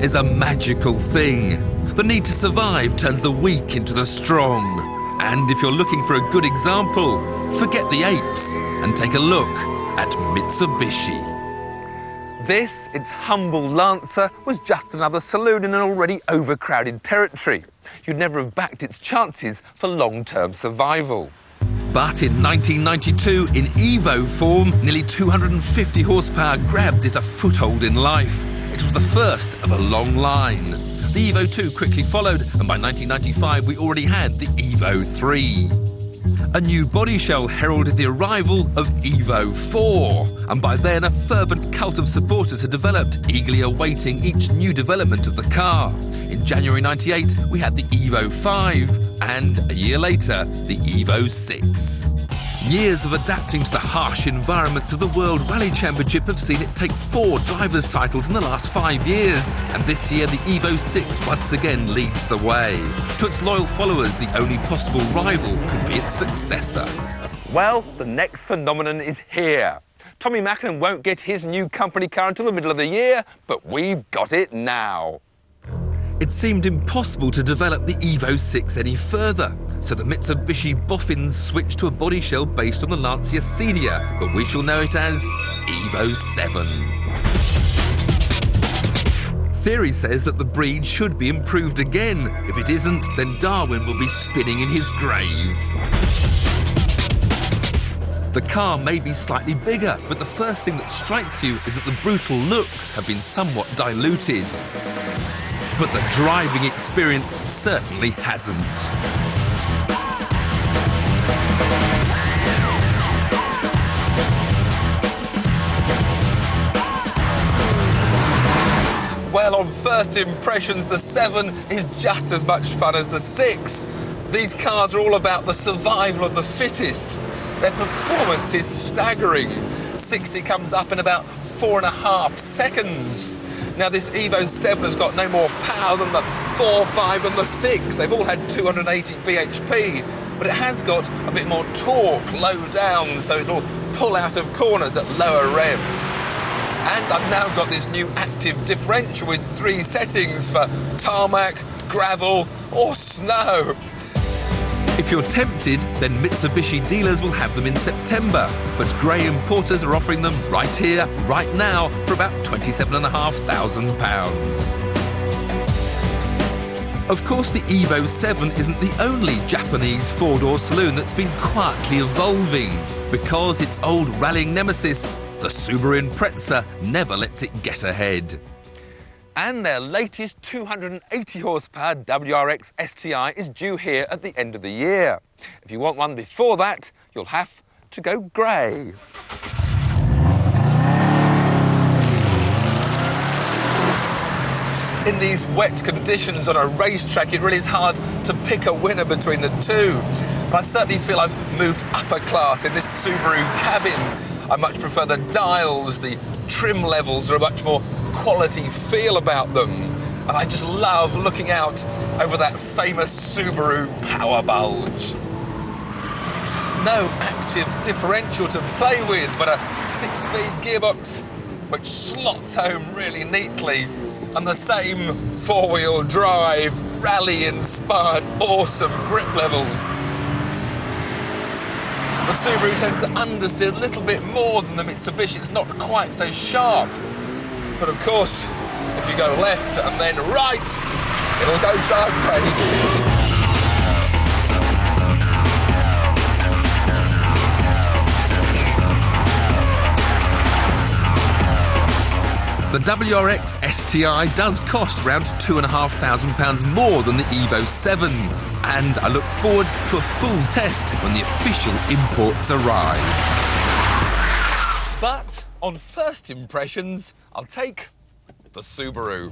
is a magical thing. The need to survive turns the weak into the strong. And if you're looking for a good example, forget the apes and take a look at Mitsubishi. This, its humble Lancer, was just another saloon in an already overcrowded territory. You'd never have backed its chances for long-term survival. But in 1992, in Evo form, nearly 250 horsepower grabbed it a foothold in life. It was the first of a long line. The Evo 2 quickly followed, and by 1995 we already had the Evo 3. A new body shell heralded the arrival of Evo 4, and by then a fervent cult of supporters had developed, eagerly awaiting each new development of the car. In January 98, we had the Evo 5, and a year later, the Evo 6. Years of adapting to the harsh environments of the World Rally Championship have seen it take 4 drivers' titles in the last 5 years, and this year the Evo 6 once again leads the way. To its loyal followers, the only possible rival could be its successor. Well, the next phenomenon is here. Tommy Mackinnon won't get his new company car until the middle of the year, but we've got it now. It seemed impossible to develop the Evo 6 any further, so the Mitsubishi boffins switched to a body shell based on the Lancia Sedia, but we shall know it as Evo 7. Theory says that the breed should be improved again. If it isn't, then Darwin will be spinning in his grave. The car may be slightly bigger, but the first thing that strikes you is that the brutal looks have been somewhat diluted. But the driving experience certainly hasn't. Well, on first impressions, the 7 is just as much fun as the 6. These cars are all about the survival of the fittest. Their performance is staggering. 60 comes up in about 4.5 seconds. Now, this Evo 7 has got no more power than the 4, 5 and the 6. They've all had 280 bhp, but it has got a bit more torque low down, so it'll pull out of corners at lower revs. And I've now got this new active differential with 3 settings for tarmac, gravel or snow. If you're tempted, then Mitsubishi dealers will have them in September, but Gray importers are offering them right here, right now, for about £27,500. Of course, the Evo 7 isn't the only Japanese 4-door saloon that's been quietly evolving, because its old rallying nemesis, the Subaru Impreza, never lets it get ahead. And their latest 280 horsepower WRX STI is due here at the end of the year. If you want one before that, you'll have to go grey. In these wet conditions on a racetrack, it really is hard to pick a winner between the two. But I certainly feel I've moved upper class in this Subaru cabin. I much prefer the dials, the trim levels are a much more quality feel about them. And I just love looking out over that famous Subaru power bulge. No active differential to play with, but a 6-speed gearbox which slots home really neatly, and the same 4-wheel drive, rally-inspired, awesome grip levels. The Subaru tends to understeer a little bit more than the Mitsubishi. It's not quite so sharp. But of course, if you go left and then right, it'll go sideways. The WRX STI does cost around £2,500 more than the Evo 7, and I look forward to a full test when the official imports arrive. But on first impressions, I'll take the Subaru.